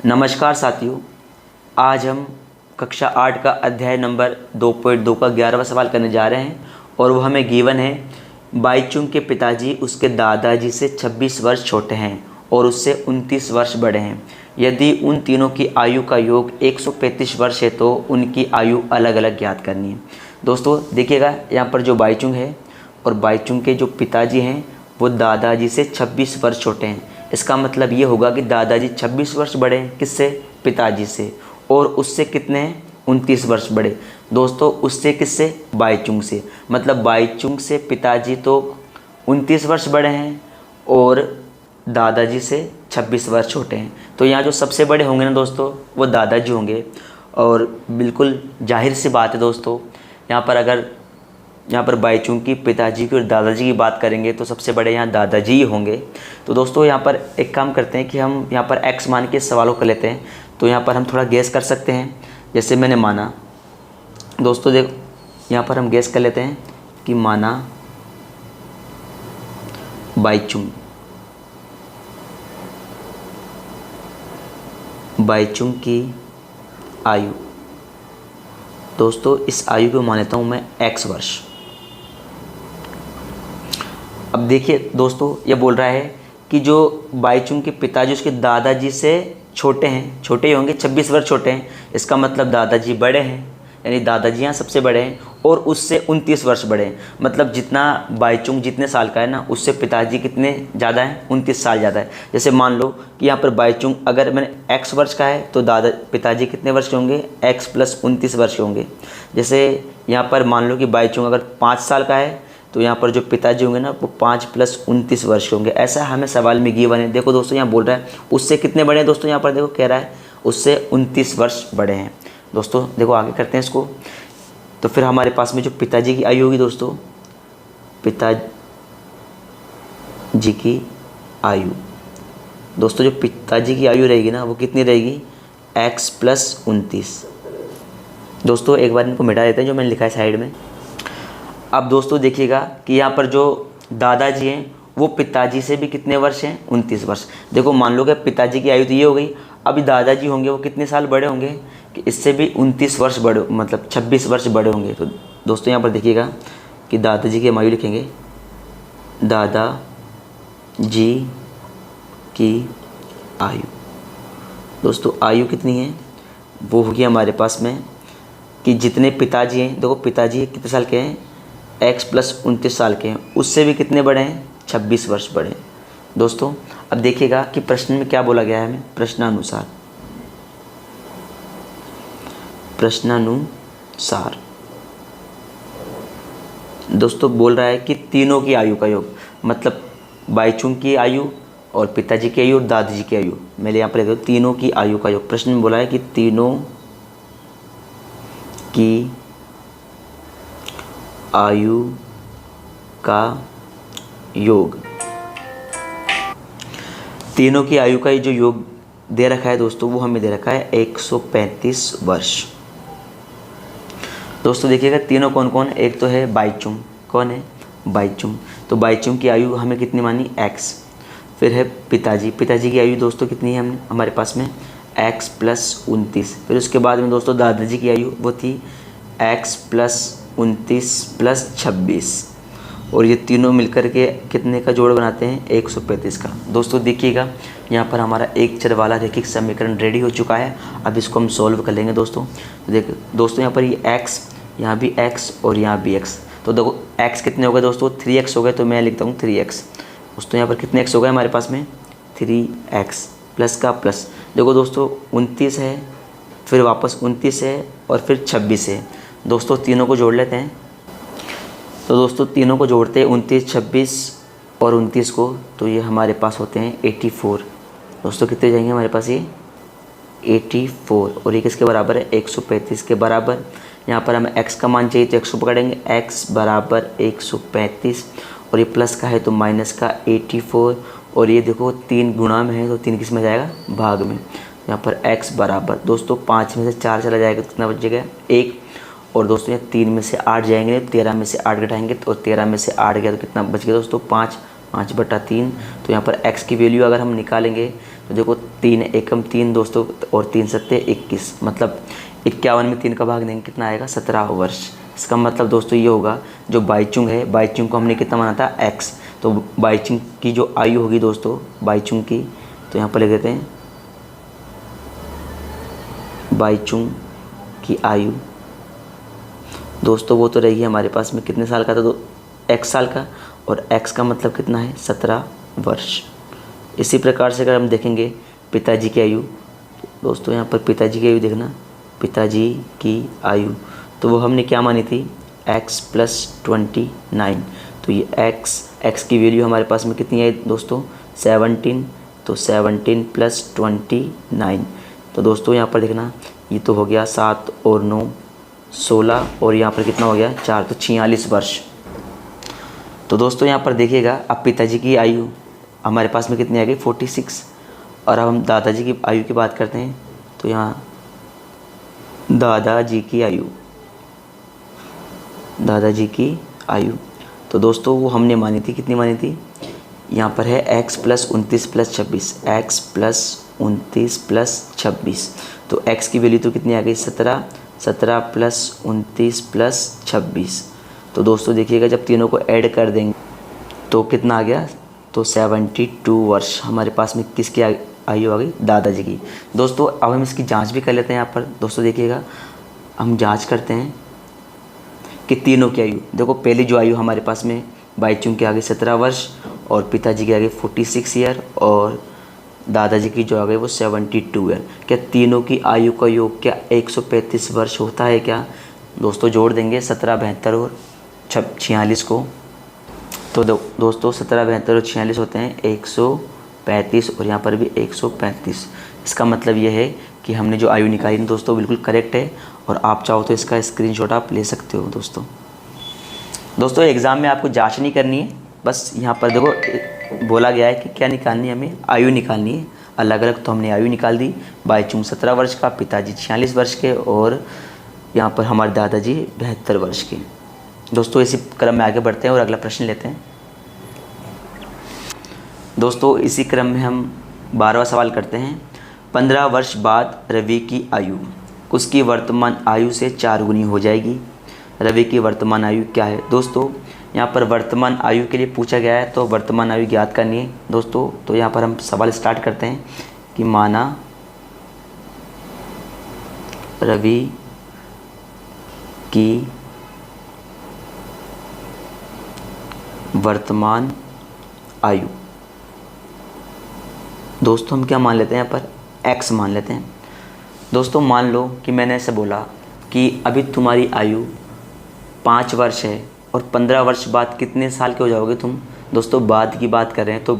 नमस्कार साथियों, आज हम कक्षा 8 का अध्याय नंबर 2.2 का 11वां सवाल करने जा रहे हैं और वो हमें गिवन है। बाईचुंग के पिताजी उसके दादाजी से 26 वर्ष छोटे हैं और उससे 29 वर्ष बड़े हैं। यदि उन तीनों की आयु का योग 135 वर्ष है तो उनकी आयु अलग अलग ज्ञात करनी है। दोस्तों देखिएगा, यहाँ पर जो बाईचुंग है और बाईचुंग के जो पिताजी हैं वो दादाजी से 26 वर्ष छोटे हैं। इसका मतलब ये होगा कि दादाजी 26 वर्ष बड़े हैं किससे? पिताजी से। और उससे कितने हैं? 29 वर्ष बड़े। दोस्तों उससे किससे? बाईचुंग से। मतलब बाईचुंग से पिताजी तो 29 वर्ष बड़े हैं और दादाजी से 26 वर्ष छोटे हैं। तो यहाँ जो सबसे बड़े होंगे ना दोस्तों वो दादाजी होंगे। और बिल्कुल जाहिर सी बात है दोस्तों, यहाँ पर बाईचुंग की पिताजी की और दादाजी की बात करेंगे तो सबसे बड़े यहाँ दादाजी ही होंगे। तो दोस्तों यहाँ पर एक काम करते हैं कि हम यहाँ पर x मान के सवालों को लेते हैं। तो यहाँ पर हम थोड़ा गैस कर सकते हैं। जैसे मैंने माना, दोस्तों देखो यहाँ पर हम गैस कर लेते हैं कि माना बाईचुंग की आयु, दोस्तों इस आयु को मान लेता हूँ मैं x वर्ष। अब देखिए दोस्तों, ये बोल रहा है कि जो बाईचुंग के पिताजी उसके दादाजी से छोटे हैं, छोटे ही होंगे, 26 वर्ष छोटे हैं। इसका मतलब दादाजी बड़े हैं, यानी दादाजी यहाँ सबसे बड़े हैं और उससे 29 वर्ष बड़े हैं। मतलब जितना बाईचुंग जितने साल का है ना, उससे पिताजी कितने ज़्यादा हैं? 29 साल ज़्यादा है। जैसे मान लो कि यहाँ पर बाईचुंग अगर मैंने x वर्ष का है तो पिताजी कितने वर्ष के होंगे? x + 29 वर्ष के होंगे। जैसे यहाँ पर मान लो कि बाईचुंग अगर 5 साल का है तो यहाँ पर जो पिताजी होंगे ना वो 5 + 29 वर्ष के होंगे। ऐसा हमें सवाल में गिवन है। देखो दोस्तों यहाँ बोल रहा है उससे कितने बड़े हैं। दोस्तों यहाँ पर देखो कह रहा है उससे 29 वर्ष बड़े हैं। दोस्तों देखो आगे करते हैं इसको। तो फिर हमारे पास में जो पिताजी की आयु होगी दोस्तों, पिताजी की आयु, दोस्तों जो पिताजी की आयु रहेगी ना वो कितनी रहेगी? x + 29। दोस्तों एक बार इनको मिटा देते हैं जो मैंने लिखा है साइड में। अब दोस्तों देखिएगा कि यहाँ पर जो दादाजी हैं वो पिताजी से भी कितने वर्ष हैं? 29 वर्ष। देखो मान लो कि पिताजी की आयु तो ये हो गई, अभी दादाजी होंगे वो कितने साल बड़े होंगे कि इससे भी 29 वर्ष बड़े, मतलब 26 वर्ष बड़े होंगे। तो दोस्तों यहाँ पर देखिएगा कि दादाजी की हम आयु लिखेंगे, दादाजी की आयु। दोस्तों आयु कितनी है? वो होगी हमारे पास में कि जितने पिताजी हैं, देखो पिताजी कितने साल के हैं? x + 29 साल के हैं, उससे भी कितने बड़े हैं? 26 वर्ष बड़े हैं। दोस्तों अब देखिएगा कि प्रश्न में क्या बोला गया है हमें। प्रश्नानुसार दोस्तों बोल रहा है कि तीनों की आयु का योग, मतलब बाईचुंग की आयु और पिताजी की आयु और दादाजी की आयु, मैंने यहाँ पर लिखा तीनों की आयु का योग। प्रश्न में बोला है कि तीनों की आयु का योग, तीनों की आयु का जो योग दे रखा है दोस्तों वो हमें दे रखा है 135 वर्ष। दोस्तों देखिएगा तीनों कौन कौन? एक तो है बाईचुंग। कौन है? बाईचुंग। तो बाईचुंग की आयु हमें कितनी मानी? x। फिर है पिताजी की आयु दोस्तों कितनी है हमारे पास में? x + 29। फिर उसके बाद में दोस्तों दादाजी की आयु वो थी x + 29 + 26 और ये तीनों मिलकर के कितने का जोड़ बनाते हैं? 135 का। दोस्तों देखिएगा यहाँ पर हमारा एक चर वाला रैखिक समीकरण रेडी हो चुका है। अब इसको हम सॉल्व कर लेंगे दोस्तों। तो देखिए दोस्तों यहाँ पर ये x, यहाँ भी x और यहाँ भी x। तो देखो x कितने हो गए दोस्तों? 3x हो गए। तो मैं लिखता हूँ 3x। दोस्तों यहाँ पर कितने x हो गए हमारे पास में? 3x प्लस का प्लस। देखो दोस्तों 29 है, फिर वापस 29 है और फिर 26 है। दोस्तों तीनों को जोड़ लेते हैं। तो दोस्तों तीनों को जोड़ते हैं 29, 26 और 29 को, तो ये हमारे पास होते हैं 84। दोस्तों कितने जाएंगे हमारे पास? ये 84 और ये किसके बराबर है? 135 के बराबर। यहाँ पर हमें x का मान चाहिए तो x को पकड़ेंगे, x = 135 और ये प्लस का है तो माइनस का 84 और ये देखो 3 गुणा में है तो 3 किस में जाएगा? भाग में। यहाँ पर x बराबर दोस्तों 5 में से 4 चला जाएगा तो कितना बचेगा? 1। और दोस्तों ये 3 में से 8 जाएंगे, 13 में से 8 घटाएंगे तो 13 में से 8 गया तो कितना बच गया दोस्तों? 5। 5/3। तो यहाँ पर x की वैल्यू अगर हम निकालेंगे तो देखो 3 एकम 3 दोस्तों और 3 सत्ते 21, मतलब 51 में 3 का भाग देंगे कितना आएगा 17 वर्ष। इसका मतलब दोस्तों ये होगा जो बाईचुंग है, बाईचुंग को हमने कितना माना था x, तो बाईचुंग की जो आयु होगी दोस्तों बाईचुंग की, तो यहाँ पर लिख देते हैं बाईचुंग की आयु दोस्तों वो तो रही है हमारे पास में कितने साल का था, तो x साल का, और x का मतलब कितना है 17 वर्ष। इसी प्रकार से अगर हम देखेंगे पिताजी की आयु, दोस्तों यहाँ पर पिताजी की आयु देखना, पिताजी की आयु तो वो हमने क्या मानी थी x + 29, तो ये x की वैल्यू हमारे पास में कितनी है दोस्तों 17, तो 17 + 29, तो दोस्तों यहाँ पर देखना ये तो हो गया 7 और 9 16, और यहाँ पर कितना हो गया 4, तो 46 वर्ष। तो दोस्तों यहाँ पर देखिएगा अब पिताजी की आयु हमारे पास में कितनी आ गई 46, और अब हम दादाजी की आयु की बात करते हैं, तो यहाँ दादाजी की आयु तो दोस्तों वो हमने मानी थी, कितनी मानी थी, यहाँ पर है x + 29 + 26, x + 29 + 26, तो x की वैल्यू तो कितनी आ गई 17 + 29 + 26, तो दोस्तों देखिएगा जब तीनों को ऐड कर देंगे तो कितना आ गया, तो 72 वर्ष हमारे पास में किसकी आयु आ गई दादाजी की। दोस्तों अब हम इसकी जांच भी कर लेते हैं। यहाँ पर दोस्तों देखिएगा हम जांच करते हैं कि तीनों की आयु, देखो पहली जो आयु हमारे पास में बाईचुंग की आ गई 17 वर्ष, और पिताजी की आ गई 46 ईयर, और दादाजी की जो आ गई वो 72 ईयर। क्या तीनों की आयु का योग क्या 135 वर्ष होता है क्या दोस्तों? जोड़ देंगे 17, 72 और 46 को, तो दोस्तों 17, 72 और 46 होते हैं 135, और यहाँ पर भी 135। इसका मतलब ये है कि हमने जो आयु निकाली दोस्तों बिल्कुल करेक्ट है, और आप चाहो तो इसका स्क्रीनशॉट आप ले सकते हो दोस्तों एग्ज़ाम में आपको जांच नहीं करनी है, बस यहाँ पर देखो बोला गया है कि क्या निकालनी है, हमें आयु निकालनी है अलग अलग। तो हमने आयु निकाल दी, बाईचुंग 17 वर्ष का, पिताजी 46 वर्ष के, और यहाँ पर हमारे दादाजी 72 वर्ष के। दोस्तों इसी क्रम में आगे बढ़ते हैं और अगला प्रश्न लेते हैं। दोस्तों इसी क्रम में हम 12वां सवाल करते हैं। 15 वर्ष बाद रवि की आयु उसकी वर्तमान आयु से 4 गुनी हो जाएगी। रवि की वर्तमान आयु क्या है? दोस्तों यहाँ पर वर्तमान आयु के लिए पूछा गया है, तो वर्तमान आयु ज्ञात करनी है दोस्तों। तो यहाँ पर हम सवाल स्टार्ट करते हैं कि माना रवि की वर्तमान आयु, दोस्तों हम क्या मान लेते हैं यहाँ पर x मान लेते हैं। दोस्तों मान लो कि मैंने ऐसे बोला कि अभी तुम्हारी आयु 5 वर्ष है और 15 वर्ष बाद कितने साल के हो जाओगे तुम? दोस्तों बाद की बात कर रहे हैं, तो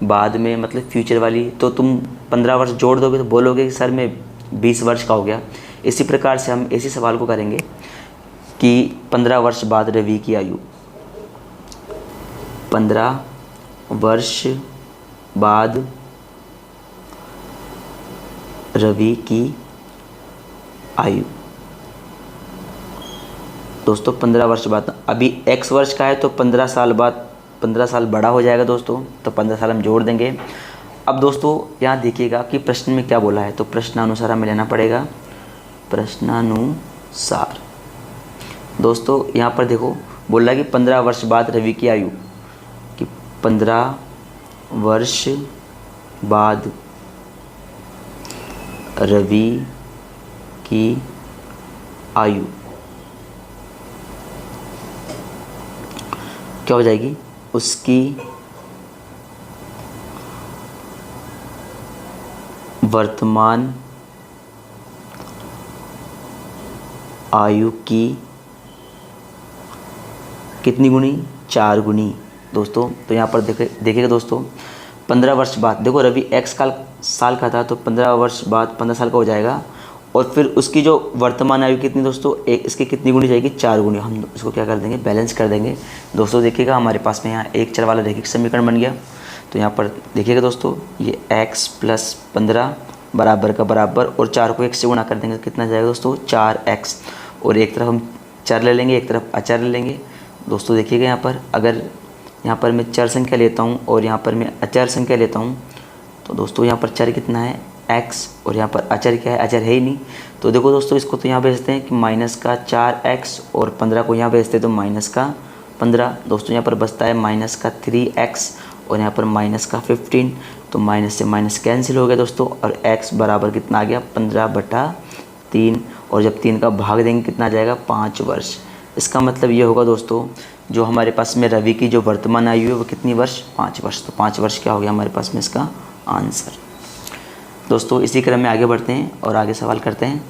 बाद में मतलब फ्यूचर वाली, तो तुम 15 वर्ष जोड़ दोगे तो बोलोगे कि सर मैं 20 वर्ष का हो गया। इसी प्रकार से हम इसी सवाल को करेंगे कि 15 वर्ष बाद रवि की आयु, 15 वर्ष बाद रवि की आयु। दोस्तों 15 वर्ष बाद, अभी x वर्ष का है तो 15 साल बाद 15 साल बड़ा हो जाएगा दोस्तों, तो 15 साल हम जोड़ देंगे। अब दोस्तों यहाँ देखिएगा कि प्रश्न में क्या बोला है, तो प्रश्नानुसार हमें लेना पड़ेगा, प्रश्नानुसार। दोस्तों यहाँ पर देखो बोला कि 15 वर्ष बाद रवि की आयु, कि 15 वर्ष बाद रवि की आयु क्या हो जाएगी? उसकी वर्तमान आयु की कितनी गुनी? 4 गुनी दोस्तों। तो यहाँ पर देखिएगा दोस्तों 15 वर्ष बाद, देखो रवि x साल का था, तो 15 वर्ष बाद 15 साल का हो जाएगा, और फिर उसकी जो वर्तमान आयु कितनी दोस्तों, इसकी कितनी गुनी जाएगी? 4 गुनी। हम इसको क्या कर देंगे? बैलेंस कर देंगे दोस्तों। देखिएगा हमारे पास में यहाँ एक चर वाला रैखिक समीकरण बन गया। तो यहाँ पर देखिएगा दोस्तों ये x + 15 बराबर का बराबर, और 4 को 1 से गुणा कर देंगे तो कितना जाएगा दोस्तों? 4x, और एक तरफ हम चर ले लेंगे, एक तरफ अचर ले लेंगे दोस्तों। देखिएगा यहाँ पर अगर यहाँ पर मैं चर संख्या लेता हूँ और यहाँ पर मैं अचर संख्या लेता हूँ, तो दोस्तों यहाँ पर चर कितना है x, और यहाँ पर अचर क्या है, अचर है ही नहीं। तो देखो दोस्तों इसको तो यहाँ भेजते हैं कि माइनस का 4x, और 15 को यहाँ भेजते हैं तो माइनस का 15। दोस्तों यहाँ पर बचता है माइनस का 3x, और यहाँ पर माइनस का 15। तो माइनस से माइनस कैंसिल हो गया दोस्तों, और x बराबर कितना आ गया 15/3। और जब 3 का भाग देंगे कितना आ जाएगा 5 वर्ष। इसका मतलब ये होगा दोस्तों जो हमारे पास में रवि की जो वर्तमान आयु है वो कितनी वर्ष, 5 वर्ष। तो 5 वर्ष क्या हो गया हमारे पास में इसका आंसर। दोस्तों इसी क्रम में आगे बढ़ते हैं और आगे सवाल करते हैं।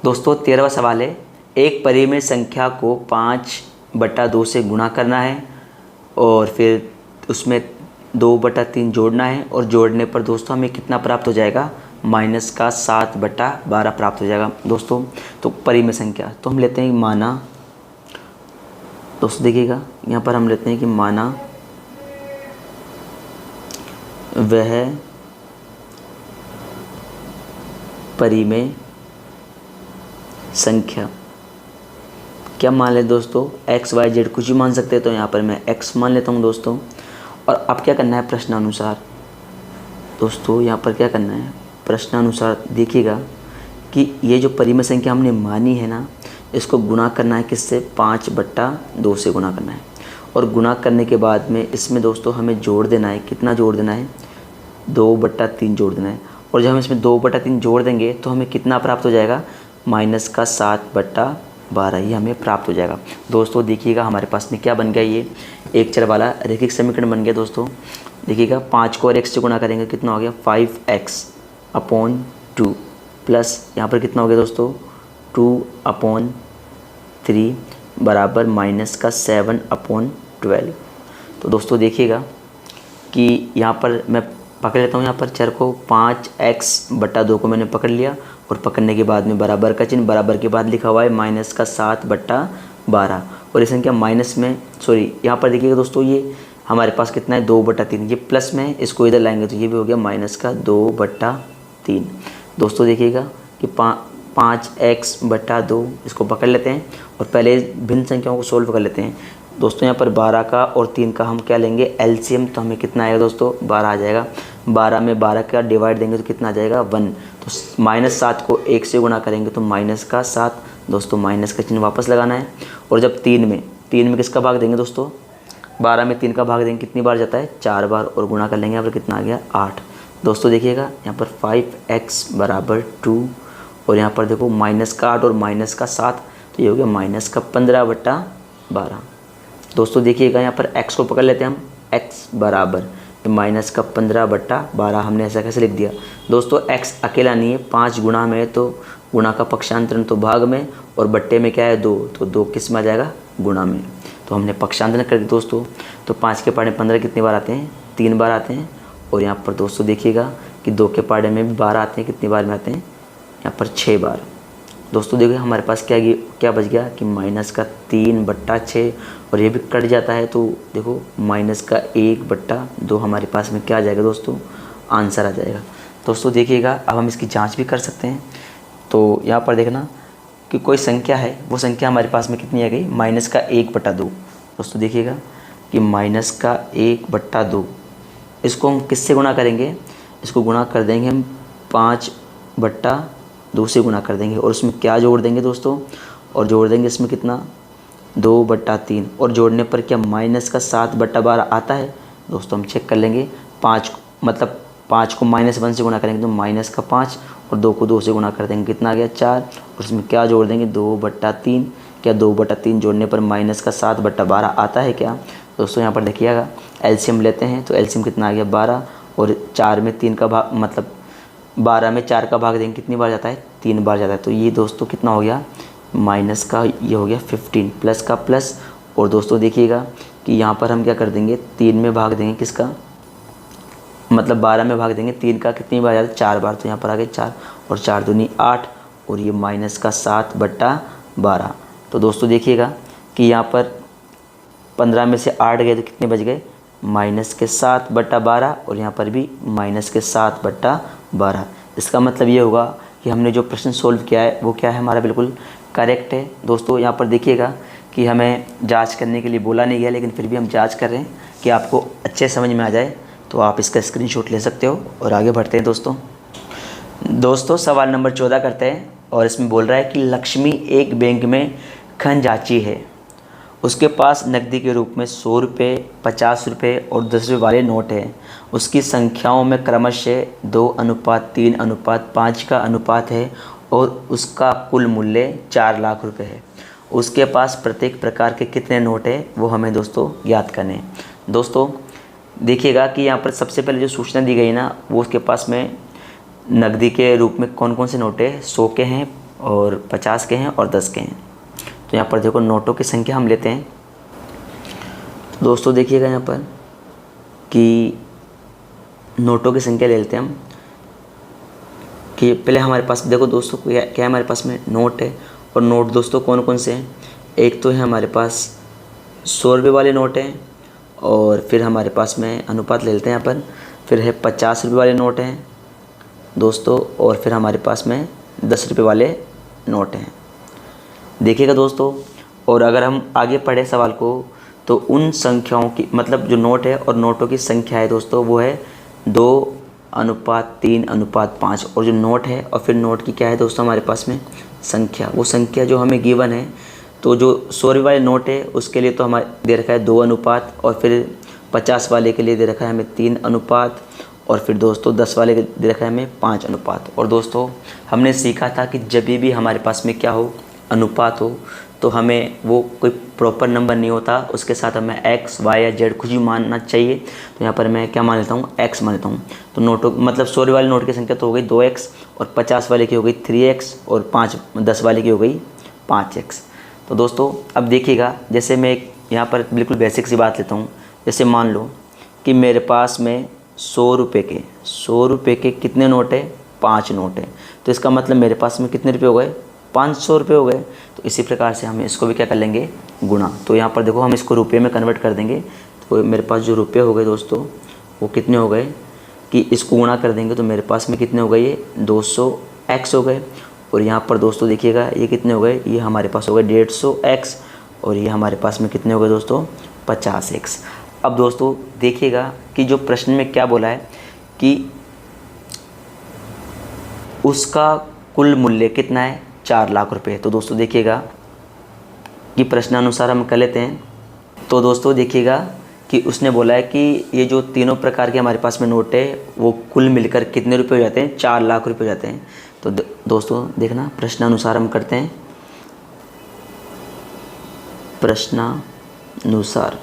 दोस्तों 13वां सवाल है, एक परिमेय संख्या को 5/2 से गुणा करना है और फिर उसमें 2/3 जोड़ना है, और जोड़ने पर दोस्तों हमें कितना प्राप्त हो जाएगा, माइनस का 7/12 प्राप्त हो जाएगा दोस्तों। तो परिमेय संख्या तो हम लेते हैं माना, दोस्तों देखिएगा यहाँ पर हम लेते हैं कि माना वह परिमेय संख्या, क्या मान ले दोस्तों, x y z कुछ भी मान सकते हैं, तो यहाँ पर मैं x मान लेता हूँ दोस्तों। और अब क्या करना है प्रश्नानुसार, दोस्तों यहाँ पर क्या करना है प्रश्नानुसार, देखिएगा कि ये जो परिमेय संख्या हमने मानी है ना, इसको गुणा करना है किससे, 5/2 से गुणा करना है। और गुणा करने के बाद में इसमें दोस्तों हमें जोड़ देना है, कितना जोड़ देना है, 2/3 जोड़ देना है। और जब हम इसमें 2/3 जोड़ देंगे तो हमें कितना प्राप्त हो जाएगा, माइनस का 7/12 ही हमें प्राप्त हो जाएगा। दोस्तों देखिएगा हमारे पास में क्या बन गया, ये एक चर वाला रैखिक समीकरण बन गया दोस्तों। देखिएगा 5 को और x से गुणा करेंगे कितना हो गया 5x/2 प्लस यहाँ पर कितना हो गया दोस्तों 2/3 बराबर माइनस का 7/12। तो दोस्तों देखिएगा कि यहाँ पर मैं पकड़ लेता हूँ, यहाँ पर चर को 5x/2 को मैंने पकड़ लिया, और पकड़ने के बाद में बराबर का चिन्ह, बराबर के बाद लिखा हुआ है माइनस का 7/12। और ये संख्या माइनस में, सॉरी यहाँ पर देखिएगा दोस्तों ये हमारे पास कितना है 2/3, ये प्लस में इसको इधर लाएंगे तो ये भी हो गया माइनस का 2/3। दोस्तों देखिएगा कि 5x/2 इसको पकड़ लेते हैं और पहले भिन्न संख्याओं को सोल्व कर लेते हैं दोस्तों। यहाँ पर 12 का और 3 का हम क्या लेंगे एलसीएम, तो हमें कितना आएगा दोस्तों 12 आ जाएगा। 12 में 12 का डिवाइड देंगे तो कितना आ जाएगा 1। तो -7 को 1 से गुणा करेंगे तो माइनस का 7। दोस्तों माइनस का चिन्ह वापस लगाना है। और जब 3 में किसका भाग देंगे दोस्तों, 12 में 3 का भाग देंगे कितनी बार जाता है 4 बार, और गुणा कर लेंगे यहाँ पर कितना आ गया 8। दोस्तों देखिएगा यहाँ पर 5x = 2, और यहाँ पर देखो माइनस का 8 और माइनस का 7, तो ये हो गया माइनस का 15/12। दोस्तों देखिएगा यहाँ पर x को पकड़ लेते हैं हम, x बराबर माइनस का 15/12 हमने ऐसा कैसे लिख दिया दोस्तों। x अकेला नहीं है, 5 गुणा में है तो गुणा का पक्षांतरण तो भाग में, और बट्टे में क्या है 2, तो 2 किस में आ जाएगा गुणा में। तो हमने पक्षांतरण कर दिया दोस्तों। तो 5 के पाड़े 15 कितनी बार आते हैं 3 बार आते हैं। और यहाँ पर दोस्तों देखिएगा कि 2 के पाड़े में भी 12 आते हैं, कितनी बार में आते हैं यहाँ पर 6 बार। दोस्तों देखिए हमारे पास क्या बच गया कि माइनस का 3/6, और ये भी कट जाता है तो देखो माइनस का 1/2 हमारे पास में क्या आ जाएगा दोस्तों आंसर आ जाएगा। दोस्तों देखिएगा अब हम इसकी जांच भी कर सकते हैं। तो यहाँ पर देखना कि कोई संख्या है, वो संख्या हमारे पास में कितनी आ गई माइनस का 1/2। दोस्तों देखिएगा कि माइनस का 1/2 इसको हम किससे गुणा करेंगे, इसको गुणा कर देंगे हम 5/2 से गुणा कर देंगे, और उसमें क्या जोड़ देंगे दोस्तों, और जोड़ देंगे इसमें कितना 2/3, और जोड़ने पर क्या माइनस का 7/12 आता है दोस्तों। हम चेक कर लेंगे, 5 को -1 से गुणा करेंगे तो माइनस का 5, और 2 को 2 से गुणा कर देंगे कितना आ गया 4, और इसमें क्या जोड़ देंगे 2/3। क्या 2/3 जोड़ने पर माइनस का 7/12 आता है क्या दोस्तों। यहाँ पर देखिएगा एलसीएम लेते हैं तो एलसीएम कितना आ गया 12, और 4 में 3 का भाग 12 में 4 का भाग देंगे कितनी बार जाता है 3 बार जाता है। तो ये दोस्तों कितना हो गया माइनस का, ये हो गया 15 प्लस का प्लस। और दोस्तों देखिएगा कि यहाँ पर हम क्या कर देंगे 3 में भाग देंगे किसका, 12 में भाग देंगे 3 का, कितनी बार जाता है 4 बार। तो यहाँ पर आ गए 4, और 4 दूनी 8, और ये माइनस का 7/12। तो दोस्तों देखिएगा कि यहाँ पर 15 में से 8 गए तो कितने बच गए माइनस के 7/12, और यहाँ पर भी माइनस के 7/12। इसका मतलब ये होगा कि हमने जो प्रश्न सोल्व किया है वो क्या है हमारा बिल्कुल करेक्ट है। दोस्तों यहाँ पर देखिएगा कि हमें जांच करने के लिए बोला नहीं गया, लेकिन फिर भी हम जांच कर रहे हैं कि आपको अच्छे समझ में आ जाए तो आप इसका स्क्रीनशॉट ले सकते हो और आगे बढ़ते हैं दोस्तों सवाल नंबर 14 करते हैं और इसमें बोल रहा है कि लक्ष्मी एक बैंक में खजांची है। उसके पास नकदी के रूप में 100 रुपये, 50 रुपये और 10 रुपये वाले नोट हैं। उसकी संख्याओं में क्रमशः 2:3:5 का अनुपात है और उसका कुल मूल्य 4 लाख रुपए है। उसके पास प्रत्येक प्रकार के कितने नोट हैं वो हमें दोस्तों ज्ञात करने हैं। दोस्तों देखिएगा कि यहाँ पर सबसे पहले जो सूचना दी गई ना, वो उसके पास में नकदी के रूप में कौन कौन से नोट है, 100 के हैं और 50 के हैं और 10 के हैं। तो यहाँ पर देखो नोटों की संख्या हम लेते हैं। तो दोस्तों देखिएगा यहाँ पर कि नोटों की संख्या ले लेते हैं हम कि पहले हमारे पास देखो दोस्तों क्या है, हमारे पास में नोट है। और नोट दोस्तों कौन कौन से हैं, एक तो है हमारे पास 100 रुपये वाले नोट हैं और फिर हमारे पास में अनुपात ले लेते हैं यहाँ पर, फिर है 50 रुपये वाले नोट हैं दोस्तों और फिर हमारे पास में 10 रुपये वाले नोट हैं। देखिएगा दोस्तों, और अगर हम आगे पढ़े सवाल को तो उन संख्याओं की मतलब जो नोट है और नोटों की संख्या है दोस्तों वो है 2:3:5 और जो नोट है और फिर नोट की क्या है दोस्तों हमारे पास में संख्या, वो संख्या जो हमें गिवन है। तो जो 100 रुपये वाले नोट है उसके लिए तो हमारे दे रखा है 2 अनुपात और फिर 50 वाले के लिए दे रखा है हमें 3 अनुपात और फिर दोस्तों 10 वाले के दे रखा है हमें 5 अनुपात। और दोस्तों हमने सीखा था कि जब भी हमारे पास में क्या हो, अनुपात हो, तो हमें वो कोई प्रॉपर नंबर नहीं होता, उसके साथ हमें x, y या z कुछ भी मानना चाहिए। तो यहाँ पर मैं क्या मान लेता हूँ, x मान लेता हूँ। तो नोटों मतलब 100 वाले नोट की संख्या तो हो गई 2x और 50 वाले की हो गई 3x और 10 वाले की हो गई 5x। तो दोस्तों अब देखिएगा, जैसे मैं एक यहाँ पर बिल्कुल बेसिक सी बात लेता हूँ। जैसे मान लो कि मेरे पास में 100 रुपये के कितने नोट है, 5 नोट है। तो इसका मतलब मेरे पास में कितने रुपये हो गए, 500 रुपये हो गए। तो इसी प्रकार से हम इसको भी क्या कर लेंगे, गुणा। तो यहाँ पर देखो हम इसको रुपये में कन्वर्ट कर देंगे। तो मेरे पास जो रुपये हो गए दोस्तों वो कितने हो गए कि इसको गुणा कर देंगे तो मेरे पास में कितने हो गए, ये 200x हो गए। और यहाँ पर दोस्तों देखिएगा ये कितने हो गए, ये हमारे पास हो गए 150x और ये हमारे पास में कितने हो गए दोस्तों 50x। अब दोस्तों देखिएगा कि जो प्रश्न में क्या बोला है कि उसका कुल मूल्य कितना है, 4 लाख रुपए। तो दोस्तों देखिएगा कि प्रश्नानुसार हम कर लेते हैं। तो दोस्तों देखिएगा कि उसने बोला है कि ये जो तीनों प्रकार के हमारे पास में नोट है वो कुल मिलकर कितने रुपए हो जाते हैं, 4 लाख रुपए हो जाते हैं। तो दोस्तों देखना प्रश्नानुसार हम करते हैं, प्रश्नानुसार।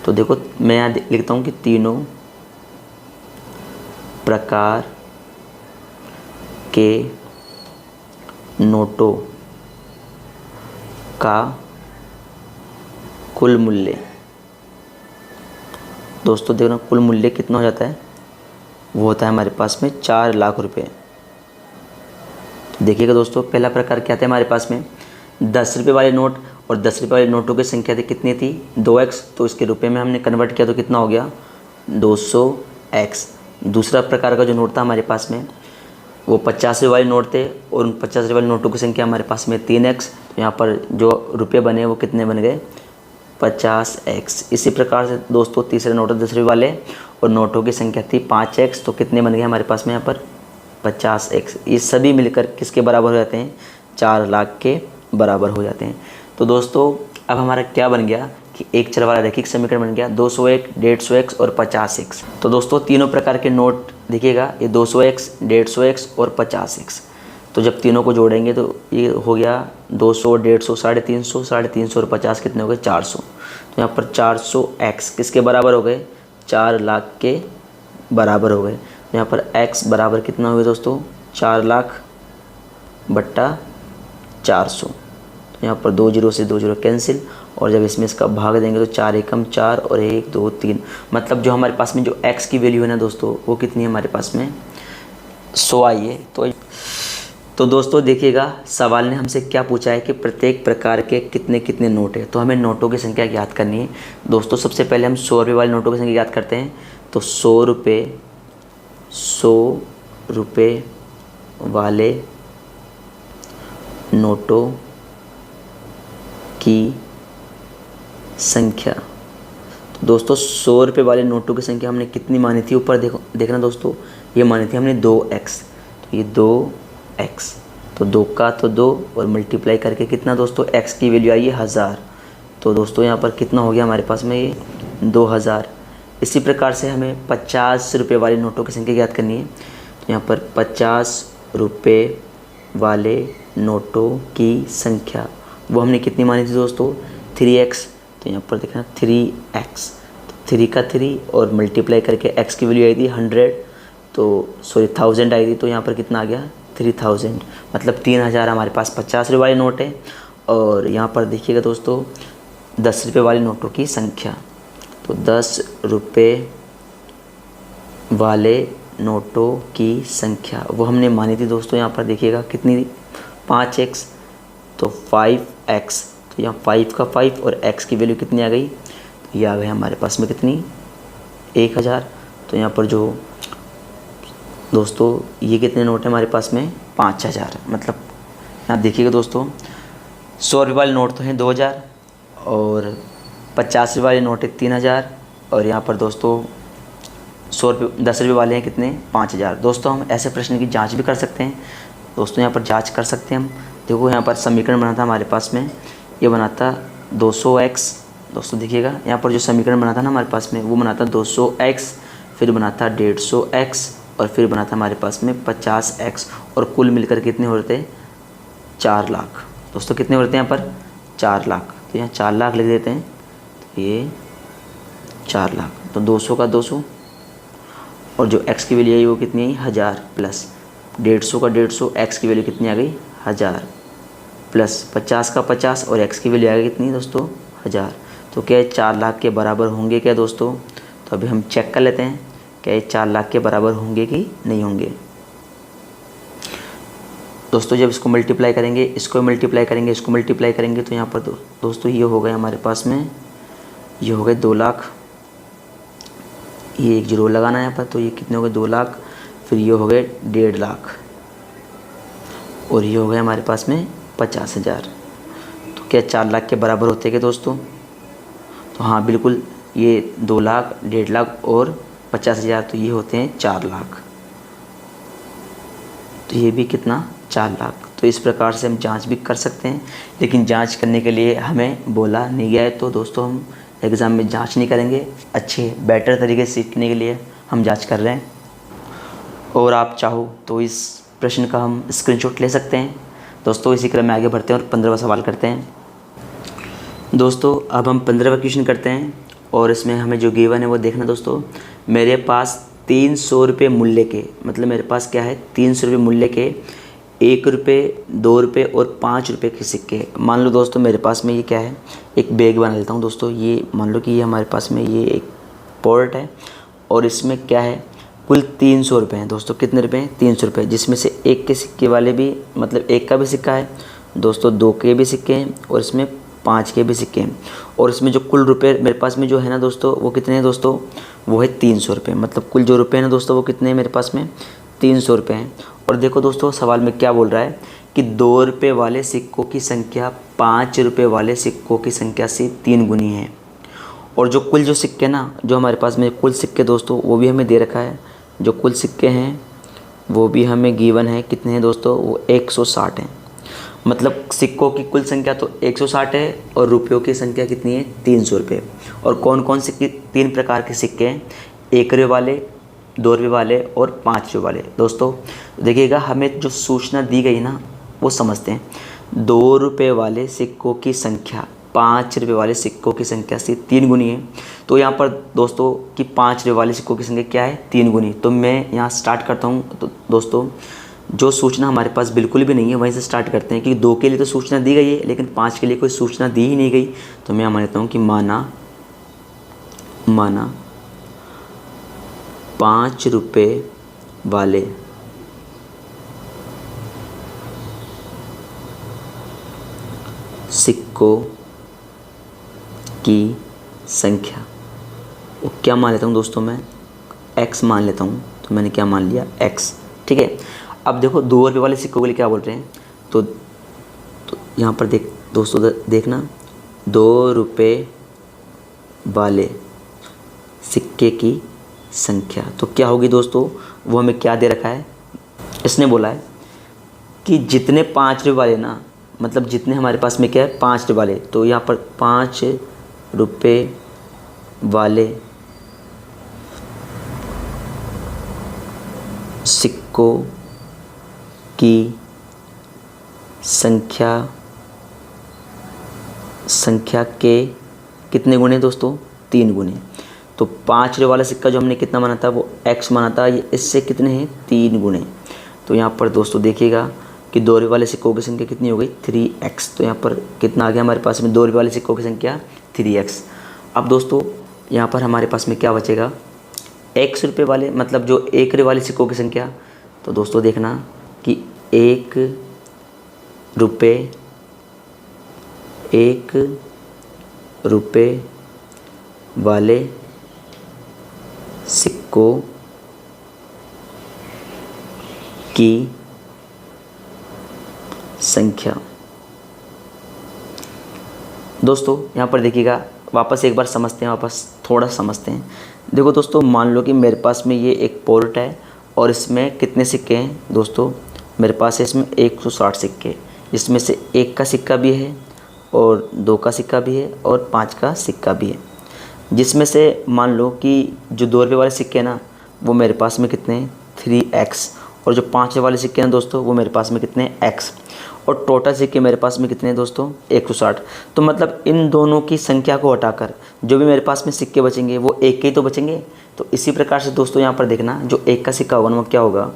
तो देखो मैं यहाँ लिखता हूँ कि तीनों प्रकार के नोटों का कुल मूल्य, दोस्तों देखना कुल मूल्य कितना हो जाता है, वो होता है हमारे पास में 4 लाख रुपए। देखिएगा दोस्तों पहला प्रकार क्या था हमारे पास में 10 रुपये वाले नोट और 10 रुपये वाले नोटों की संख्या थी कितनी थी, 2x। तो इसके रुपए में हमने कन्वर्ट किया तो कितना हो गया 200x। दूसरा प्रकार का जो नोट था हमारे पास में वो 50 रुपये वाले नोट थे और उन 50 रुपये वाले नोटों की संख्या हमारे पास में 3x। तो यहाँ पर जो रुपये बने वो कितने बन गए 50x। इसी प्रकार से दोस्तों तीसरे नोट 10 रुपये वाले और नोटों की संख्या थी 5x। तो कितने बन गए हमारे पास में यहाँ पर 50x। ये सभी मिलकर किसके बराबर हो जाते हैं, 4 लाख के बराबर हो जाते हैं। तो दोस्तों अब हमारा क्या बन गया कि एक चर वाला रैखिक समीकरण बन गया 201, 150x और 50x। तो दोस्तों तीनों प्रकार के नोट देखिएगा ये 200x, 150x और 50x। तो जब तीनों को जोड़ेंगे तो ये हो गया 200, 150, 350, 350 और 50 कितने हो गए 400। तो यहाँ पर 400x किसके बराबर हो गए, 4 लाख के बराबर हो गए। तो यहाँ पर x बराबर कितना हो गया दोस्तों 4 लाख बट्टा 400। तो यहाँ पर 2 जीरो से 2 जीरो कैंसिल और जब इसमें इसका भाग देंगे तो 4 एकम 4 और 1 2 3, मतलब जो हमारे पास में जो x की वैल्यू है ना दोस्तों वो कितनी है हमारे पास में 100 आई है। तो दोस्तों देखिएगा सवाल ने हमसे क्या पूछा है कि प्रत्येक प्रकार के कितने कितने नोट है। तो हमें नोटों की संख्या ज्ञात करनी है दोस्तों। सबसे पहले हम 100 रुपये वाले नोटों की संख्या ज्ञात करते हैं। तो 100 रुपये वाले नोटों की संख्या, तो दोस्तों 100 रुपये वाले नोटों की संख्या हमने कितनी मानी थी, ऊपर देखो देखना दोस्तों, ये मानी थी हमने 2x, तो ये 2x, तो 2 का तो 2 और मल्टीप्लाई करके कितना दोस्तों x की वैल्यू आई है 1000। तो दोस्तों यहाँ पर कितना हो गया हमारे पास में ये 2000। इसी प्रकार से हमें 50 रुपये वाले नोटों की संख्या ज्ञात करनी है। तो यहाँ पर 50 रुपये वाले नोटों की संख्या वो हमने कितनी मानी थी दोस्तों 3x। तो यहाँ पर देखना 3x, तो 3 का 3 और मल्टीप्लाई करके x की वैल्यू आई थी 100, तो सॉरी 1000 आई थी, तो यहाँ पर कितना आ गया 3000, मतलब 3000 हमारे पास 50 रुपये वाले नोट है। और यहाँ पर देखिएगा दोस्तों 10 रुपये वाले नोटों की संख्या, तो 10 रुपये वाले नोटों की संख्या वो हमने मानी थी दोस्तों, यहाँ पर देखिएगा कितनी 5x, तो 5x, तो यहाँ 5 का 5 और x की वैल्यू कितनी आ गई, तो ये आ गई हमारे पास में कितनी 1000। तो यहाँ पर जो दोस्तों ये कितने नोट है हमारे पास में 5000, मतलब यहाँ देखिएगा दोस्तों 100 रुपये वाले नोट तो हैं 2000 और 50 रुपये वाले नोट है 3000 और यहाँ पर दोस्तों 10 रुपये वाले हैं कितने 5000। दोस्तों हम ऐसे प्रश्न की जांच भी कर सकते हैं दोस्तों, यहाँ पर जांच कर सकते हैं हम। देखो यहाँ पर समीकरण बना था हमारे पास में, ये बना था 200x। दोस्तों देखिएगा यहाँ पर जो समीकरण बना था ना हमारे पास में वो बना था 200x, फिर बना था 150x और फिर बना था हमारे पास में 50x और कुल मिलकर कितने हो रहे थे 4 लाख। दोस्तों कितने हो रहे थे यहाँ पर 4 लाख, तो यहाँ 4 लाख लिख देते हैं, तो ये 4 लाख, तो 200 का 200 और जो x की वैल्यू आई वो कितनी आई 1000 प्लस 150 का 150, x की वैल्यू कितनी आ गई 1000 प्लस 50 का 50 और x की वैल्यू आ गई कितनी दोस्तों 1000। तो क्या ये 4 लाख के बराबर होंगे क्या दोस्तों, तो अभी हम चेक कर लेते हैं क्या ये 4 लाख के बराबर होंगे कि नहीं होंगे। दोस्तों जब इसको मल्टीप्लाई करेंगे, इसको मल्टीप्लाई करेंगे, इसको मल्टीप्लाई करेंगे, तो यहाँ पर दोस्तों ये हो गए हमारे पास में, ये हो गए 2 लाख, ये एक जीरो लगाना है यहाँ पर, तो ये कितने हो गए 2 लाख, फिर ये हो गए 1.5 लाख और ये हो गए हमारे पास में 50,000। तो क्या 4 लाख के बराबर होते हैं दोस्तों, तो हाँ बिल्कुल, ये 2 लाख 1.5 लाख और 50,000, तो ये होते हैं 4 लाख, तो ये भी कितना 4 लाख। तो इस प्रकार से हम जांच भी कर सकते हैं, लेकिन जांच करने के लिए हमें बोला नहीं गया है, तो दोस्तों हम एग्ज़ाम में जांच नहीं करेंगे, अच्छे बेटर तरीके से सीखने के लिए हम जांच कर रहे हैं। और आप चाहो तो इस प्रश्न का हम स्क्रीनशॉट ले सकते हैं। दोस्तों इसी क्रम में आगे बढ़ते हैं और 15वां सवाल करते हैं। दोस्तों अब हम 15वां क्वेश्चन करते हैं और इसमें हमें जो गिवन है वो देखना दोस्तों। मेरे पास 300 रुपये मूल्य के, मतलब मेरे पास क्या है 300 रुपये मूल्य के 1 रुपये, 2 रुपये और 5 रुपये के सिक्के। मान लो दोस्तों मेरे पास में ये क्या है, एक बैग बना लेता हूँ दोस्तों। ये मान लो कि ये हमारे पास में ये एक पॉट है और इसमें क्या है कुल 300 रुपये हैं दोस्तों। कितने रुपये हैं 300 रुपये, जिसमें से एक के सिक्के वाले भी, मतलब एक का भी सिक्का है दोस्तों, 2 के भी सिक्के हैं और इसमें 5 के भी सिक्के हैं। और इसमें जो कुल रुपये मेरे पास में जो है ना दोस्तों वो कितने हैं दोस्तों, वो है 300 रुपये। मतलब कुल जो रुपये हैं ना दोस्तों वो कितने हैं मेरे पास में 300 रुपये हैं। और देखो दोस्तों सवाल में क्या बोल रहा है कि 2 रुपये वाले सिक्कों की संख्या 5 रुपये वाले सिक्कों की संख्या से 3 गुनी है। और जो कुल जो सिक्के ना, जो हमारे पास में कुल सिक्के दोस्तों वो भी हमें दे रखा है, जो कुल सिक्के हैं वो भी हमें गिवन है। कितने हैं दोस्तों, वो 160 हैं। मतलब सिक्कों की कुल संख्या तो 160 है और रुपयों की संख्या कितनी है 300 रुपये। और कौन कौन से 3 प्रकार के सिक्के हैं, 1 रुपये वाले, 2 रुपये वाले और 5 रुपये वाले। दोस्तों देखिएगा हमें जो सूचना दी गई ना वो समझते हैं। 2 रुपये वाले सिक्कों की संख्या 5 रुपये वाले सिक्कों की संख्या से 3 गुनी है। तो यहाँ पर दोस्तों कि 5 रुपये वाले सिक्कों की संख्या क्या है 3 गुनी। तो मैं यहाँ स्टार्ट करता हूँ। तो दोस्तों जो सूचना हमारे पास बिल्कुल भी नहीं है वहीं से स्टार्ट करते हैं, क्योंकि 2 के लिए तो सूचना दी गई है लेकिन 5 के लिए कोई सूचना दी ही नहीं गई। तो मैं मान लेता हूँ कि माना 5 रुपये वाले सिक्कों की संख्या, वो क्या मान लेता हूँ दोस्तों, मैं x मान लेता हूँ। तो मैंने क्या मान लिया x, ठीक है। अब देखो 2 रुपये वाले सिक्कों के लिए क्या बोल रहे हैं, तो यहाँ पर दोस्तों देखना 2 रुपये वाले सिक्के की संख्या। तो क्या होगी दोस्तों, वो हमें क्या दे रखा है, इसने बोला है कि जितने 5 रुपये वाले ना, मतलब जितने हमारे पास में क्या है 5 रुपये वाले, तो यहाँ पर 5 रुपये वाले सिक्कों की संख्या के कितने गुणे दोस्तों, 3 गुणे। तो 5 रुपये वाला सिक्का जो हमने कितना माना था, वो x माना था, ये इससे कितने हैं 3 गुणे। तो यहाँ पर दोस्तों देखिएगा कि 2 रुपये वाले सिक्कों की संख्या कितनी हो गई 3x। तो यहाँ पर कितना आ गया हमारे पास में 2 रुपये वाले सिक्कों की संख्या 3x। अब दोस्तों यहाँ पर हमारे पास में क्या बचेगा, x रुपये वाले, मतलब जो 1 रुपये वाले सिक्कों की संख्या। तो दोस्तों देखना कि 1 रुपये वाले सिक्कों की संख्या। दोस्तों यहाँ पर देखिएगा, वापस एक बार समझते हैं, थोड़ा समझते हैं। देखो दोस्तों, मान लो कि मेरे पास में ये एक पोर्ट है और इसमें कितने सिक्के हैं दोस्तों, मेरे पास है इसमें 160 सिक्के। इसमें से 1 का सिक्का भी है और 2 का सिक्का भी है और 5 का सिक्का भी है। जिसमें से मान लो कि जो 2 रुपये वाले सिक्के हैं ना, वो मेरे पास में कितने हैं 3x, और जो 5 रुपये वाले सिक्के हैं दोस्तों, वो मेरे पास में कितने हैं x, और टोटल सिक्के मेरे पास में कितने हैं दोस्तों 160। तो मतलब इन दोनों की संख्या को हटाकर जो भी मेरे पास में सिक्के बचेंगे वो 1 के ही तो बचेंगे। तो इसी प्रकार से दोस्तों यहाँ पर देखना, जो 1 का सिक्का होगा ना, वो क्या होगा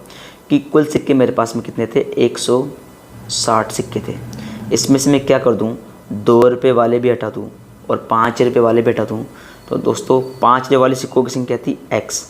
कि कुल सिक्के मेरे पास में कितने थे 160 सिक्के थे। इसमें से मैं क्या कर दूँ, 2 रुपये वाले भी हटा दूँ और 5 रुपये वाले भी हटा दूँ। तो दोस्तों 5 रुपये वाले सिक्कों की संख्या थी x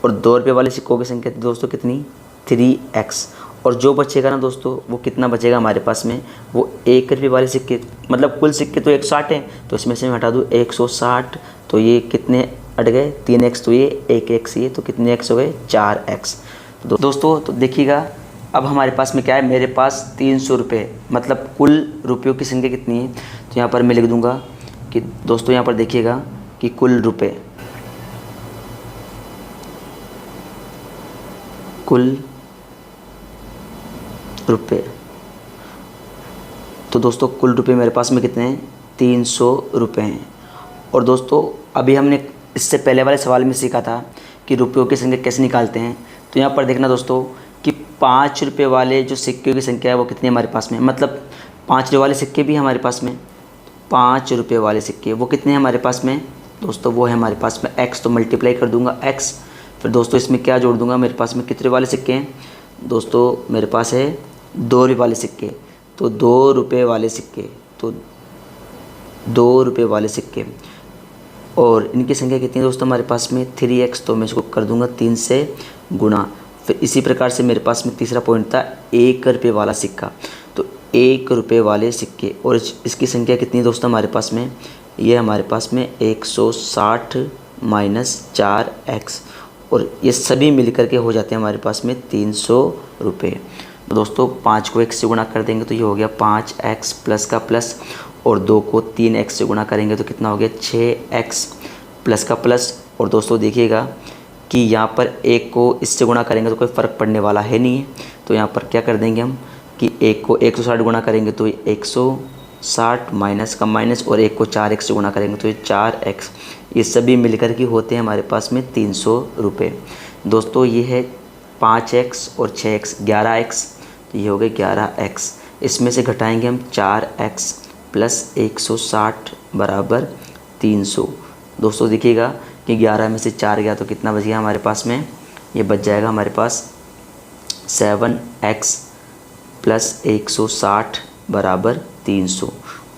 और 2 रुपये वाले सिक्कों की संख्या थी दोस्तों कितनी 3x। और जो बचेगा ना दोस्तों, वो कितना बचेगा हमारे पास में, वो 1 रुपये वाले सिक्के, मतलब कुल सिक्के तो 160 हैं, तो इसमें से मैं हटा दूँ 160, तो ये कितने अट गए 3x, तो ये 1x, ये तो कितने x हो गए 4x। तो दोस्तों तो देखिएगा, अब हमारे पास में क्या है, मेरे पास 300 रुपये, मतलब कुल रुपयों की संख्या कितनी है। तो यहाँ पर मैं लिख दूँगा कि दोस्तों यहाँ पर देखिएगा कि कुल रुपये, तो दोस्तों कुल रुपये मेरे पास में कितने हैं 300 रुपये हैं। और दोस्तों अभी हमने इससे पहले वाले सवाल में सीखा था कि रुपयों की संख्या कैसे निकालते हैं। तो यहाँ पर देखना दोस्तों कि 5 रुपये वाले जो सिक्के की संख्या है वो कितनी हमारे पास में, मतलब 5 रुपये वाले सिक्के भी हमारे पास में, 5 रुपये वाले सिक्के वो कितने हैं हमारे पास में दोस्तों, वो है हमारे पास में x। तो मल्टीप्लाई कर दूंगा x, फिर दोस्तों इसमें क्या जोड़ दूंगा, मेरे पास में कितने वाले सिक्के हैं दोस्तों, मेरे पास है 2 रुपये वाले सिक्के, तो 2 रुपये वाले सिक्के, तो 2 रुपये वाले सिक्के, और इनकी संख्या कितनी है दोस्तों हमारे पास में 3x। तो मैं इसको कर दूंगा 3 से गुणा। फिर इसी प्रकार से मेरे पास में तीसरा पॉइंट था 1 रुपये वाला सिक्का, तो 1 रुपये वाले सिक्के, और इसकी संख्या कितनी है दोस्तों हमारे पास में, ये हमारे पास में 160 माइनस 4x, और ये सभी मिलकर के हो जाते हैं हमारे पास में 300 रुपये। तो दोस्तों 5 को 1 से गुणा कर देंगे तो ये हो गया 5x प्लस का प्लस, और 2 को 3x से गुणा करेंगे तो कितना हो गया 6x प्लस का प्लस। और दोस्तों देखिएगा कि यहाँ पर 1 को इससे गुणा करेंगे तो कोई फ़र्क पड़ने वाला है नहीं है, तो यहाँ पर क्या कर देंगे हम कि 1 को 160 गुणा करेंगे तो ये 160 माइनस का माइनस, और 1 को 4x से गुणा करेंगे तो ये 4x, ये सभी मिलकर के होते हैं हमारे पास में 300 रुपये। दोस्तों ये है 5x और 6x 11x, तो ये हो गए 11x। इसमें से घटाएंगे हम 4x प्लस 160 बराबर 300। दोस्तों देखिएगा कि 11 में से 4 गया तो कितना बच गया हमारे पास में, ये बच जाएगा हमारे पास 7x प्लस 160 बराबर 300।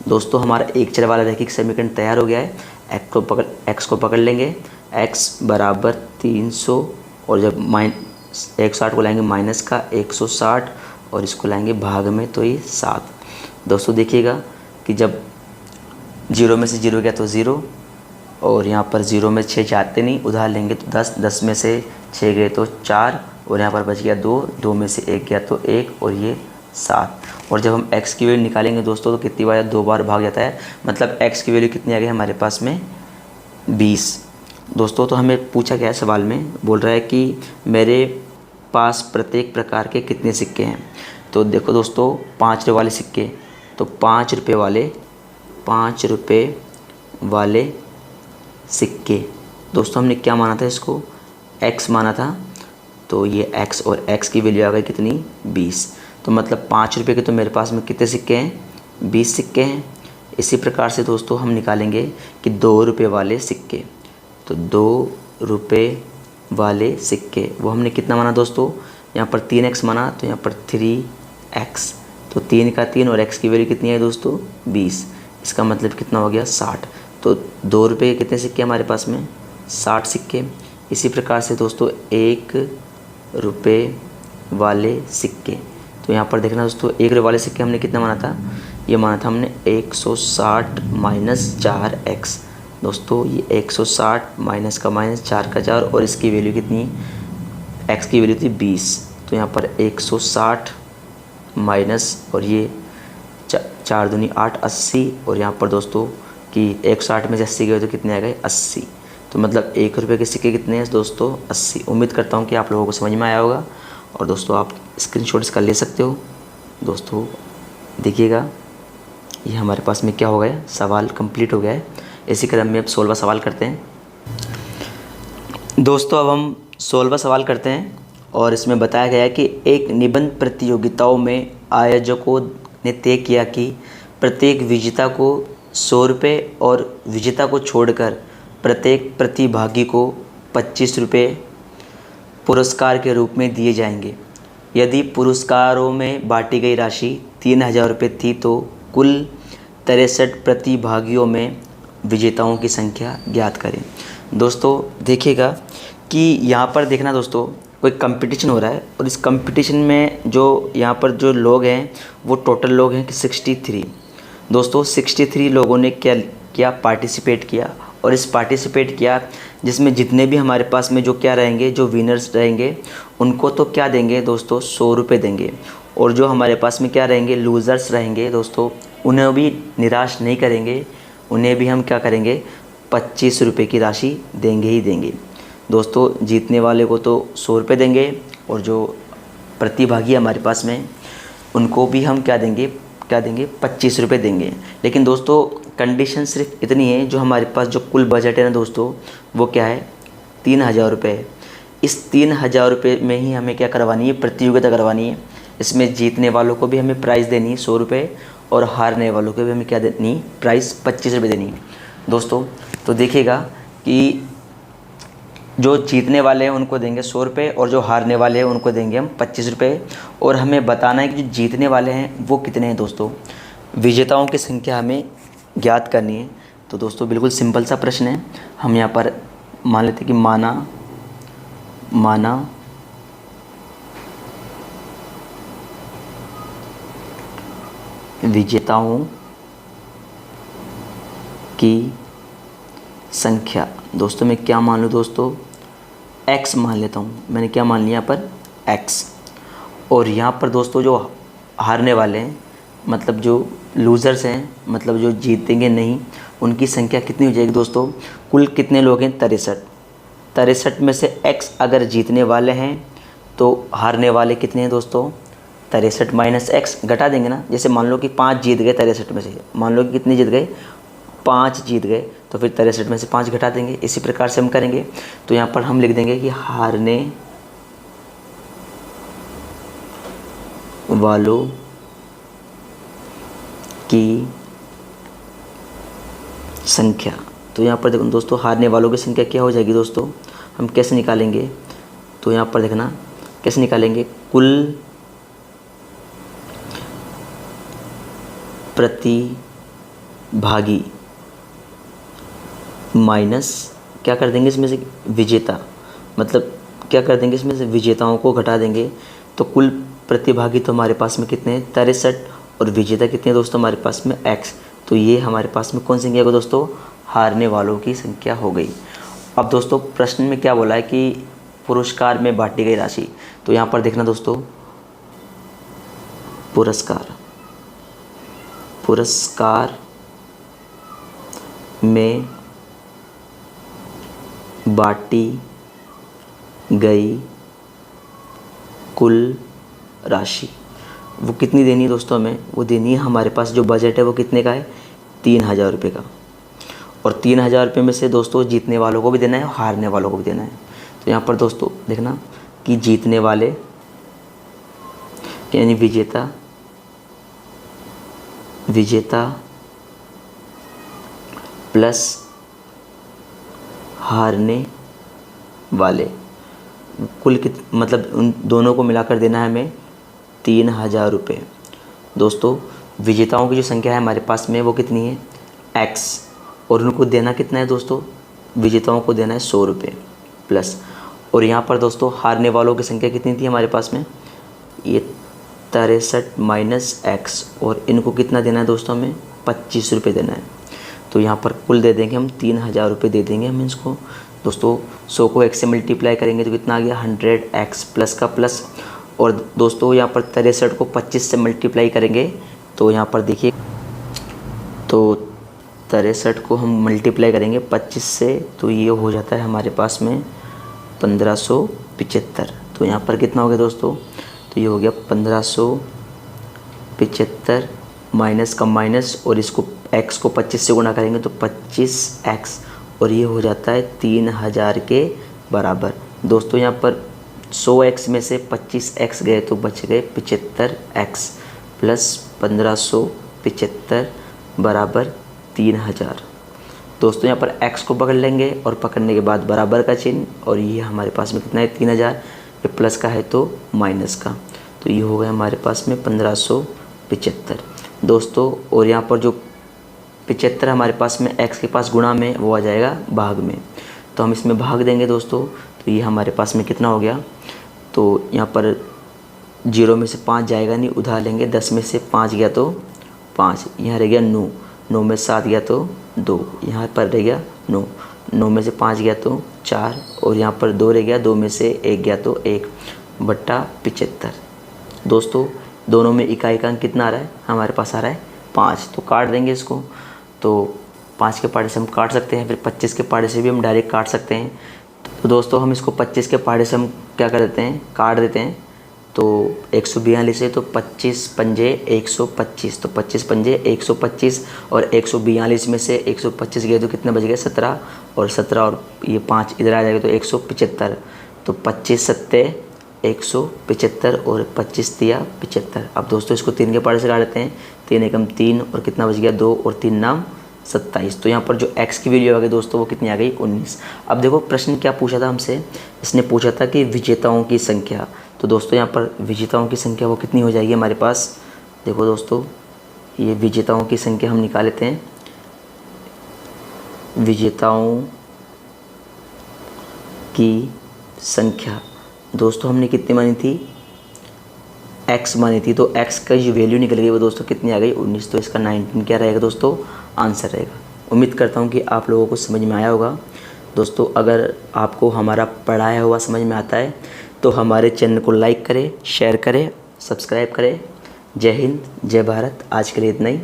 दोस्तों हमारा एक चर वाला रैखिक समीकरण तैयार हो गया है। x को पकड़ लेंगे, x बराबर 300, और जब 160 को लाएंगे माइनस का 160 और इसको लाएंगे भाग में तो ये 7। दोस्तों देखिएगा कि जब 0 में से 0 गया तो 0, और यहाँ पर 0 में 6 जाते नहीं, उधार लेंगे तो 10, 10 में से 6 गए तो 4, और यहाँ पर बच गया 2, 2 में से 1 गया तो 1, और ये 7। और जब हम x की वैल्यू निकालेंगे दोस्तों तो कितनी बार 2 बार भाग जाता है, मतलब x की वैल्यू कितनी आ गई हमारे पास में 20। दोस्तों तो हमें पूछा गया है सवाल में, बोल रहा है कि मेरे पास प्रत्येक प्रकार के कितने सिक्के हैं। तो देखो दोस्तों 5 रुपये वाले सिक्के, तो 5 रुपये वाले सिक्के दोस्तों हमने क्या माना था, इसको x माना था। तो ये x और x की वैल्यू आ गई कितनी, 20। तो मतलब 5 रुपये के तो मेरे पास में कितने सिक्के हैं, 20 सिक्के हैं। इसी प्रकार से दोस्तों हम निकालेंगे कि 2 रुपये वाले सिक्के, तो 2 रुपये वाले सिक्के वो हमने कितना माना दोस्तों, यहाँ पर 3x माना, तो यहाँ पर 3x, तो 3 का 3 और x की वैल्यू कितनी है दोस्तों, 20। इसका मतलब कितना हो गया, 60। तो 2 रुपये के कितने सिक्के हमारे पास में, 60 सिक्के। इसी प्रकार से दोस्तों 1 रुपये वाले सिक्के, तो यहाँ पर देखना दोस्तों 1 रुपये वाले सिक्के हमने कितना माना था, ये माना था हमने 160 माइनस 4x। दोस्तों ये 160 माइनस का माइनस 4 का 4 और इसकी वैल्यू कितनी, x की वैल्यू थी 20। तो यहाँ पर 160 माइनस और ये 4 दूनी 8, 80। और यहाँ पर दोस्तों कि 160 में से 80 गए तो कितने आ गए, 80। तो मतलब 1 रुपये के सिक्के कितने हैं दोस्तों, 80। उम्मीद करता हूँ कि आप लोगों को समझ में आया होगा। और दोस्तों आप स्क्रीनशॉट इसका ले सकते हो। दोस्तों देखिएगा ये हमारे पास में क्या हो गया, सवाल कंप्लीट हो गया है। इसी क्रम में अब 16वां सवाल करते हैं। दोस्तों अब हम 16वां सवाल करते हैं और इसमें बताया गया है कि एक निबंध प्रतियोगिताओं में आयोजकों ने तय किया कि प्रत्येक विजेता को 100 रुपये और विजेता को छोड़कर प्रत्येक प्रतिभागी को 25 रुपये पुरस्कार के रूप में दिए जाएंगे। यदि पुरस्कारों में बांटी गई राशि 3000 रुपये थी तो कुल 63 प्रतिभागियों में विजेताओं की संख्या ज्ञात करें। दोस्तों देखिएगा कि यहाँ पर देखना दोस्तों कोई कंपटीशन हो रहा है और इस कंपटीशन में जो यहाँ पर जो लोग हैं वो टोटल लोग हैं कि 63। दोस्तों 63 लोगों ने क्या पार्टिसिपेट किया और इस पार्टिसिपेट किया जिसमें जितने भी हमारे पास में जो क्या रहेंगे, जो विनर्स रहेंगे उनको तो क्या देंगे दोस्तों, 100 रुपये देंगे। और जो हमारे पास में क्या रहेंगे, लूज़र्स रहेंगे दोस्तों, उन्हें भी निराश नहीं करेंगे, उन्हें भी हम क्या करेंगे, 25 रुपये की राशि देंगे ही देंगे। दोस्तों जीतने वाले को तो 100 रुपये देंगे और जो प्रतिभागी हमारे पास में उनको भी हम क्या देंगे 25 रुपये देंगे। लेकिन दोस्तों कंडीशन सिर्फ इतनी है, जो हमारे पास जो कुल बजट है ना दोस्तों वो क्या है, 3000 रुपये है। इस 3000 रुपये में ही हमें क्या करवानी है, प्रतियोगिता करवानी है। इसमें जीतने वालों को भी हमें प्राइज़ देनी है 100 रुपये और हारने वालों को भी हमें क्या देनी है, प्राइज़ 25 रुपये देनी है। दोस्तों तो देखिएगा कि जो जीतने वाले हैं उनको देंगे 100 रुपये और जो हारने वाले हैं उनको देंगे हम 25 रुपये। और हमें बताना है कि जो जीतने वाले हैं वो कितने हैं दोस्तों, विजेताओं की संख्या हमें ज्ञात करनी है। तो दोस्तों बिल्कुल सिंपल सा प्रश्न है। हम यहाँ पर मान लेते हैं कि माना विजेताओं की संख्या। दोस्तों मैं क्या मान लूँ दोस्तों, x मान लेता हूँ। मैंने क्या मान लिया यहाँ पर, x। और यहाँ पर दोस्तों जो हारने वाले हैं मतलब जो लूज़र्स हैं, मतलब जो जीतेंगे नहीं, उनकी संख्या कितनी हो जाएगी दोस्तों, कुल कितने लोग हैं, 63 में से x अगर जीतने वाले हैं तो हारने वाले कितने हैं दोस्तों, 63 माइनस x घटा देंगे ना। जैसे मान लो कि 5 जीत गए 63 में से, मान लो कि कितने जीत गए, 5 जीत गए, तो फिर 63 में से 5 घटा देंगे। इसी प्रकार से हम करेंगे। तो यहाँ पर हम लिख देंगे कि हारने वालों की संख्या। तो यहाँ पर देखो दोस्तों हारने वालों की संख्या क्या हो जाएगी दोस्तों, हम कैसे निकालेंगे, तो यहाँ पर देखना कैसे निकालेंगे, कुल प्रतिभागी माइनस क्या कर देंगे इसमें से विजेता, मतलब क्या कर देंगे इसमें से विजेताओं को घटा देंगे। तो कुल प्रतिभागी तो हमारे पास में कितने हैं, 63 और विजेता कितने हैं दोस्तों हमारे पास में x। तो ये हमारे पास में कौन सी संख्या को दोस्तों, हारने वालों की संख्या हो गई। अब दोस्तों प्रश्न में क्या बोला है कि पुरस्कार में बांटी गई राशि। तो यहाँ पर देखना दोस्तों पुरस्कार में बांटी गई कुल राशि। वो कितनी देनी है दोस्तों हमें? वो देनी है, हमारे पास जो बजट है वो कितने का है? 3,000 रुपये का। और 3,000 रुपये में से दोस्तों जीतने वालों को भी देना है और हारने वालों को भी देना है। तो यहाँ पर दोस्तों देखना कि जीतने वाले यानी विजेता प्लस हारने वाले कुल मतलब उन दोनों को मिलाकर देना है हमें 3,000 रुपये। दोस्तों विजेताओं की जो संख्या है हमारे पास में वो कितनी है? x, और उनको देना कितना है दोस्तों? विजेताओं को देना है 100 रुपये प्लस। और यहाँ पर दोस्तों हारने वालों की संख्या कितनी थी हमारे पास में? ये 63 माइनस x, और इनको कितना देना है दोस्तों? हमें 25 रुपये देना है। तो यहाँ पर कुल दे देंगे हम 3,000 रुपये दे देंगे हम इसको। दोस्तों 100 को x से मल्टीप्लाई करेंगे तो कितना आ गया? 100x प्लस का प्लस। और दोस्तों यहाँ पर 63 को 25 से मल्टीप्लाई करेंगे तो यहाँ पर देखिए, तो 63 को हम मल्टीप्लाई करेंगे 25 से तो ये हो जाता है हमारे पास में 1575। तो यहाँ पर कितना हो गया दोस्तों? तो ये हो गया 1575 माइनस का माइनस, और इसको x को 25 से गुणा करेंगे तो 25x, और ये हो जाता है 3,000 के बराबर। दोस्तों यहाँ पर 100x में से 25x गए तो बच गए 75x प्लस 1575 बराबर 3,000। दोस्तों यहाँ पर x को पकड़ लेंगे और पकड़ने के बाद बराबर का चिन्ह, और ये हमारे पास में कितना है? 3,000। ये प्लस का है तो माइनस का, तो ये हो गया हमारे पास में 1575 दोस्तों। और यहाँ पर जो 75 हमारे पास में x के पास गुणा में वो आ जाएगा भाग में, तो हम इसमें भाग देंगे दोस्तों। तो ये हमारे पास में कितना हो गया? तो यहाँ पर 0 में से 5 जाएगा नहीं, उधार लेंगे। 10 में से 5 गया तो 5, यहाँ रह गया 9, 9 में 7 गया तो 2, यहाँ पर रह गया 9, 9 में से 5 गया तो 4, और यहाँ पर 2 रह गया, 2 में से 1 गया तो 1 बट्टा 75। दोस्तों दोनों में इकाई का अंक कितना आ रहा है? हमारे पास आ रहा है 5, तो काट देंगे इसको। तो 5 के पहाड़े से हम काट सकते हैं, फिर 25 के पहाड़े से भी हम डायरेक्ट काट सकते हैं। तो दोस्तों हम इसको 25 के पहाड़े से हम क्या कर देते हैं? काट देते हैं। तो 142 है तो 25 पंजे 125, तो 25 पंजे 125, और 142 में से 125 गए तो कितना बच गया? 17, और 17 और ये 5 इधर आ जाएगा तो 175। तो 25 सत्ते 175 और 25 तिया 75। अब दोस्तों इसको 3 के पहाड़े से काट देते हैं। 3 एकम 3, और कितना बच गया? 2, और 3 नाम 27। तो यहाँ पर जो x की वैल्यू आ गई दोस्तों वो कितनी आ गई? 19। अब देखो प्रश्न क्या पूछा था हमसे? इसने पूछा था कि विजेताओं की संख्या। तो दोस्तों यहाँ पर विजेताओं की संख्या वो कितनी हो जाएगी हमारे पास? देखो दोस्तों ये विजेताओं की संख्या हम निकाल लेते हैं। विजेताओं की संख्या दोस्तों हमने कितनी मानी थी? x मानी थी। तो x का जो वैल्यू निकल गई वो दोस्तों कितनी आ गई? 19। तो इसका 19 क्या रहेगा दोस्तों? आंसर रहेगा। उम्मीद करता हूँ कि आप लोगों को समझ में आया होगा। दोस्तों अगर आपको हमारा पढ़ाया हुआ समझ में आता है तो हमारे चैनल को लाइक करें, शेयर करें, सब्सक्राइब करें। जय हिंद, जय भारत। आज के लिए इतना ही।